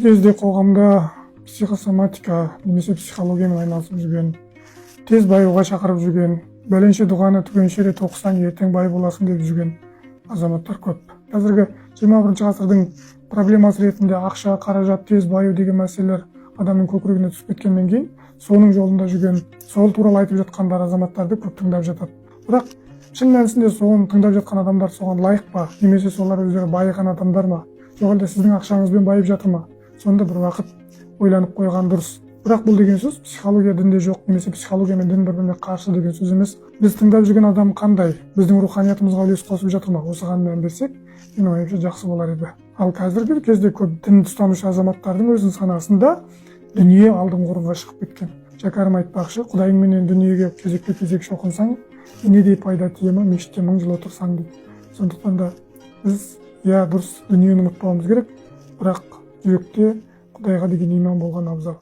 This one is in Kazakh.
кезде қоғамда психосоматика немесе психологиямен айналысып жүрген, тез баюға шақырып жүрген, бәленше дұғаны түгенше рет оқысаң ертең бай боласың деп жүрген азаматтар көп. Қазіргі 21 ғасырдың проблемасы ретінде ақша, қаражат, тез баю деген мәселелер адамның көкірегіне түсіп кеткеннен кейін, соның жолында жүрген, сол туралы айтып жатқандар азаматтарды көп тыңдап жатады. Бірақ шын мәнісінде соны тыңдап жатқан адамдар соған лайық па, немесе солар өздері байыған адамдар ма, жоқ әлде сіздің ақшаңызбен байып жатыр ма? Сонда бір уақыт ойланып қойған дұрыс. Бірақ бұл деген сөз психология дінде жоқ, немесе психология мен дін бір-біріне қарсы деген сөз емес. Біз тыңдап жүрген адам қандай, біздің руханиятымызға үлес қосып жатыр ма? Осыған мән берсек, менің ойымша жақсы болар еді. Ал қазіргі кезде көп дін ұстанушы азаматтардың өзінің санасында дүние алдыңғы орынға шығып кеткен. Шәкәрім айтпақшы, құдайыңменен дүниеге кезекпе-кезек шоқынсаң, недей пайда тие ма, мешітте 1000 жыл отырсаң дейді. Сондықтан да біз дұрыс дүниені ұмытпауымыз керек, бірақ жүректе Құдайға деген иман болған абзал.